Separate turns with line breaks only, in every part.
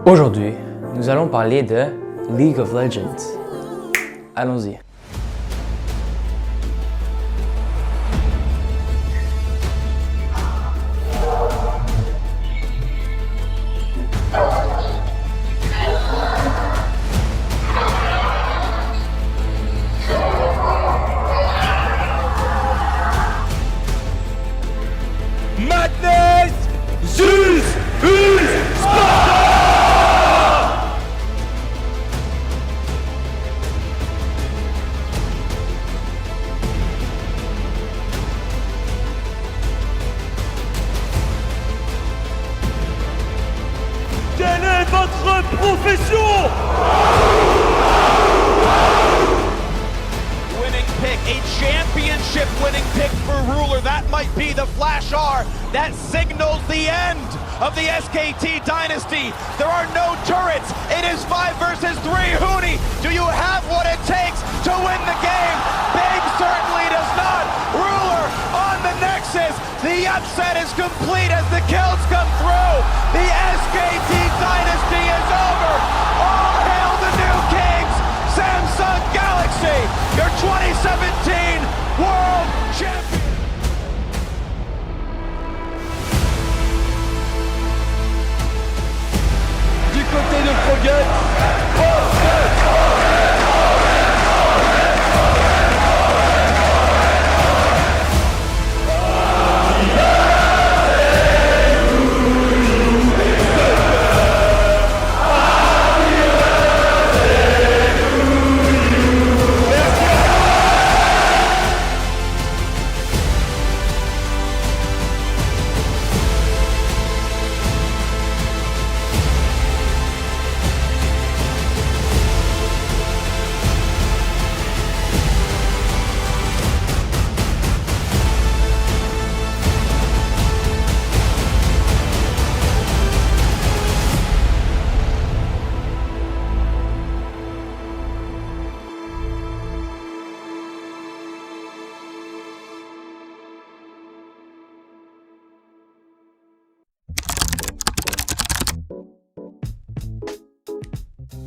Aujourd'hui, nous allons parler de League of Legends. Allons-y.
Madness Zeus is Sparta! Quelle est votre profession?
Winning pick, a championship winning pick for Ruler. That might be the Flash R that signals the end of the SKT dynasty. There are no turrets. It is 5 versus 3. Huni, do you have what it takes to win the game? Big certainly does not. Ruler on the Nexus. The upset is complete as the kills come through. The SKT dynasty is over. All hail the new kings. Samsung Galaxy, your 2017 World Champion.
Du côté de Froget,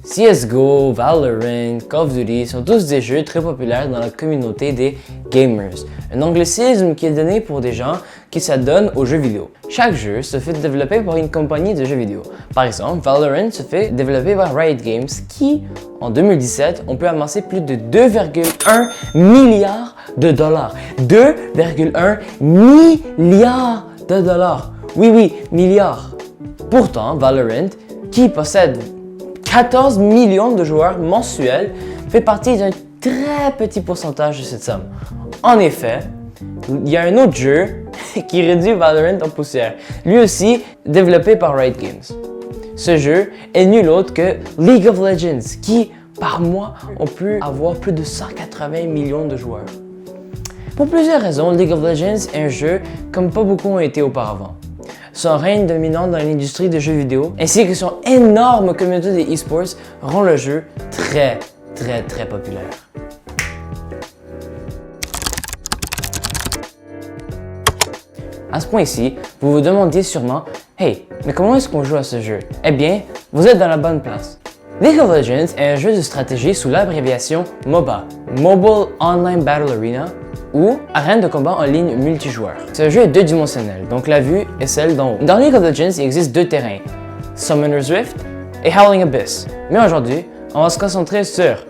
CSGO, Valorant, Call of Duty sont tous des jeux très populaires dans la communauté des gamers. Un anglicisme qui est donné pour des gens qui s'adonnent aux jeux vidéo. Chaque jeu se fait développer par une compagnie de jeux vidéo. Par exemple, Valorant se fait développer par Riot Games qui, en 2017, ont pu amasser plus de 2,1 milliards de dollars. 2,1 milliards de dollars. Oui, milliards. Pourtant, Valorant, qui possède 14 millions de joueurs mensuels, fait partie d'un très petit pourcentage de cette somme. En effet, il y a un autre jeu qui réduit Valorant en poussière, lui aussi développé par Riot Games. Ce jeu est nul autre que League of Legends, qui, par mois, ont pu avoir plus de 180 millions de joueurs. Pour plusieurs raisons, League of Legends est un jeu comme pas beaucoup ont été auparavant. Son règne dominant dans l'industrie des jeux vidéo, ainsi que son énorme communauté des e-sports, rend le jeu très populaire. À ce point-ci, vous vous demandiez sûrement « Hey, mais comment est-ce qu'on joue à ce jeu ?» Eh bien, vous êtes dans la bonne place. League of Legends est un jeu de stratégie sous l'abréviation MOBA, Mobile Online Battle Arena, ou arène de combat en ligne multijoueur. Ce jeu est deux-dimensionnel, donc la vue est celle d'en haut. Dans League of Legends, il existe deux terrains, Summoner's Rift et Howling Abyss. Mais aujourd'hui, on va se concentrer sur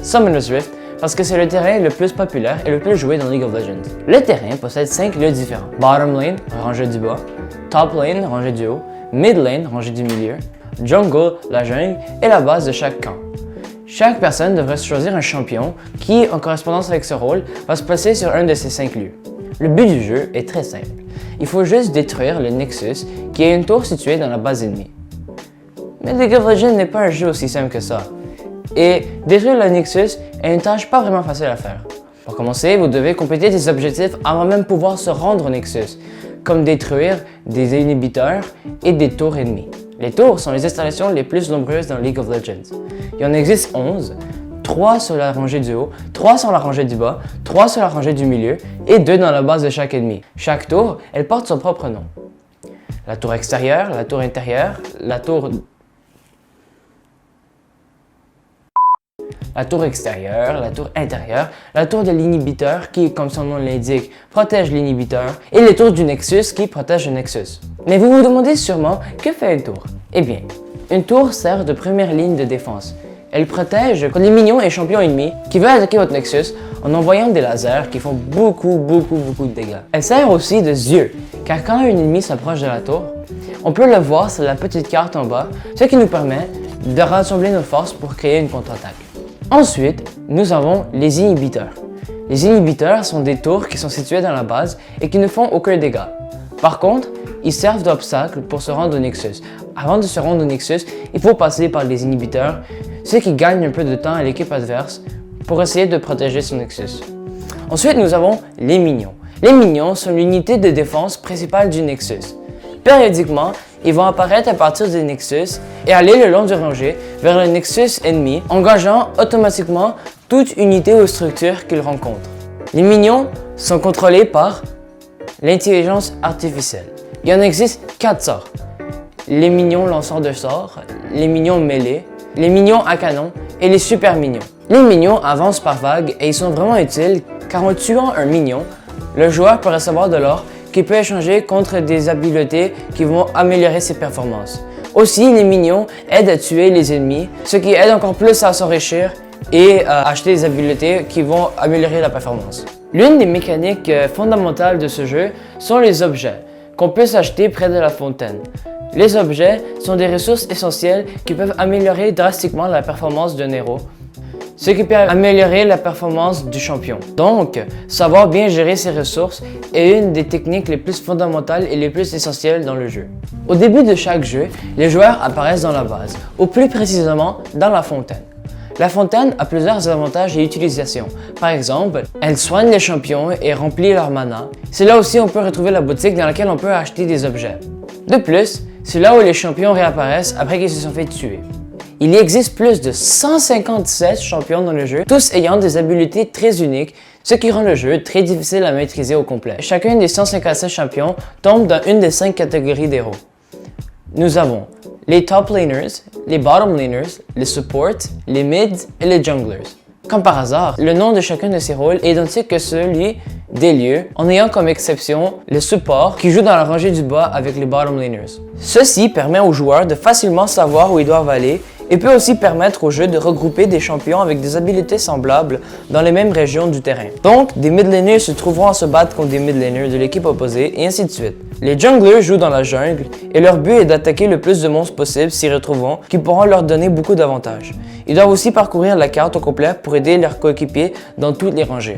Summoner's Rift parce que c'est le terrain le plus populaire et le plus joué dans League of Legends. Le terrain possède 5 lieux différents. Bottom lane, rangée du bas, top lane, rangée du haut, mid lane, rangée du milieu, jungle, la jungle et la base de chaque camp. Chaque personne devrait choisir un champion qui, en correspondance avec ce rôle, va se placer sur un de ces 5 lieux. Le but du jeu est très simple. Il faut juste détruire le Nexus, qui est une tour située dans la base ennemie. Mais League of Legends n'est pas un jeu aussi simple que ça. Et détruire le Nexus est une tâche pas vraiment facile à faire. Pour commencer, vous devez compléter des objectifs avant même pouvoir se rendre au Nexus, comme détruire des inhibiteurs et des tours ennemies. Les tours sont les installations les plus nombreuses dans League of Legends. Il en existe 11, 3 sur la rangée du haut, 3 sur la rangée du bas, 3 sur la rangée du milieu et 2 dans la base de chaque ennemi. Chaque tour, elle porte son propre nom. La tour extérieure, la tour intérieure, la tour la tour extérieure, la tour intérieure, la tour de l'inhibiteur qui, comme son nom l'indique, protège l'inhibiteur, et les tours du Nexus qui protègent le Nexus. Mais vous vous demandez sûrement, que fait une tour? Eh bien, une tour sert de première ligne de défense. Elle protège contre les minions et champions ennemis qui veulent attaquer votre Nexus en envoyant des lasers qui font beaucoup de dégâts. Elle sert aussi de yeux, car quand un ennemi s'approche de la tour, on peut le voir sur la petite carte en bas, ce qui nous permet de rassembler nos forces pour créer une contre-attaque. Ensuite, nous avons les inhibiteurs. Les inhibiteurs sont des tours qui sont situées dans la base et qui ne font aucun dégât. Par contre, ils servent d'obstacle pour se rendre au Nexus. Avant de se rendre au Nexus, il faut passer par les inhibiteurs, ce qui gagne un peu de temps à l'équipe adverse pour essayer de protéger son Nexus. Ensuite, nous avons les minions. Les minions sont l'unité de défense principale du Nexus. Périodiquement, ils vont apparaître à partir du Nexus et aller le long du rangée vers le Nexus ennemi, engageant automatiquement toute unité ou structure qu'ils rencontrent. Les minions sont contrôlés par l'intelligence artificielle. Il y en existe 4 sorts. Les minions lanceurs de sorts, les minions mêlés, les minions à canon et les super minions. Les minions avancent par vagues et ils sont vraiment utiles car en tuant un minion, le joueur peut recevoir de l'or qu'il peut échanger contre des habiletés qui vont améliorer ses performances. Aussi, les minions aident à tuer les ennemis, ce qui aide encore plus à s'enrichir et à acheter des habiletés qui vont améliorer la performance. L'une des mécaniques fondamentales de ce jeu sont les objets qu'on peut s'acheter près de la fontaine. Les objets sont des ressources essentielles qui peuvent améliorer drastiquement la performance d'un héros, ce qui peut améliorer la performance du champion. Donc, savoir bien gérer ses ressources est une des techniques les plus fondamentales et les plus essentielles dans le jeu. Au début de chaque jeu, les joueurs apparaissent dans la base, ou plus précisément dans la fontaine. La fontaine a plusieurs avantages et utilisations. Par exemple, elle soigne les champions et remplit leur mana. C'est là aussi on peut retrouver la boutique dans laquelle on peut acheter des objets. De plus, c'est là où les champions réapparaissent après qu'ils se sont fait tuer. Il existe plus de 157 champions dans le jeu, tous ayant des habiletés très uniques, ce qui rend le jeu très difficile à maîtriser au complet. Chacun des 157 champions tombe dans une des 5 catégories d'héros. Nous avons les top laners, les bottom laners, les supports, les mids et les junglers. Comme par hasard, le nom de chacun de ces rôles est identique que celui des lieux, en ayant comme exception le support qui joue dans la rangée du bas avec les bottom laners. Ceci permet aux joueurs de facilement savoir où ils doivent aller et peut aussi permettre au jeu de regrouper des champions avec des habiletés semblables dans les mêmes régions du terrain. Donc, des mid laners se trouveront à se battre contre des mid laners de l'équipe opposée et ainsi de suite. Les junglers jouent dans la jungle et leur but est d'attaquer le plus de monstres possible s'y retrouvant qui pourront leur donner beaucoup d'avantages. Ils doivent aussi parcourir la carte au complet pour aider leurs coéquipiers dans toutes les rangées.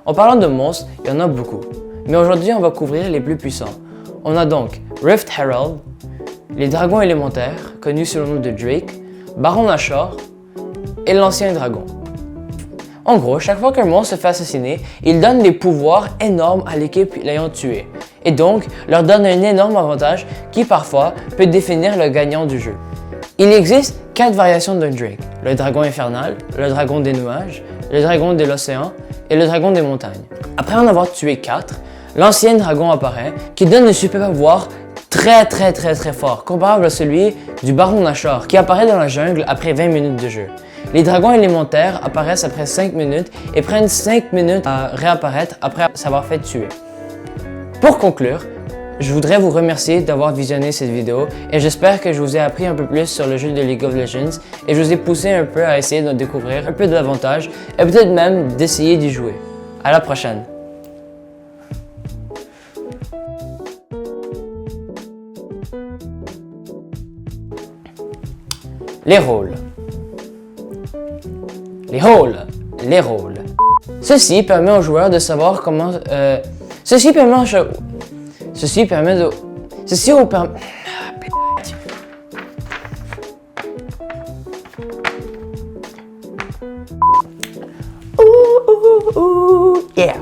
En parlant de monstres, il y en a beaucoup, mais aujourd'hui on va couvrir les plus puissants. On a donc Rift Herald, les dragons élémentaires, connus sous le nom de Drake, Baron Nashor et l'ancien dragon. En gros, chaque fois qu'un monstre se fait assassiner, il donne des pouvoirs énormes à l'équipe l'ayant tué, et donc leur donne un énorme avantage qui parfois peut définir le gagnant du jeu. Il existe 4 variations d'un Drake, le dragon infernal, le dragon des nuages, le dragon de l'océan et le dragon des montagnes. Après en avoir tué 4, l'ancien dragon apparaît qui donne un super pouvoir très fort, comparable à celui du Baron Nashor qui apparaît dans la jungle après 20 minutes de jeu. Les dragons élémentaires apparaissent après 5 minutes et prennent 5 minutes à réapparaître après s'avoir fait tuer. Pour conclure, je voudrais vous remercier d'avoir visionné cette vidéo et j'espère que je vous ai appris un peu plus sur le jeu de League of Legends et je vous ai poussé un peu à essayer de découvrir un peu davantage et peut-être même d'essayer d'y jouer. À la prochaine! Les rôles. Les rôles. Ceci permet aux joueurs de savoir comment... Ceci permet de... Yeah.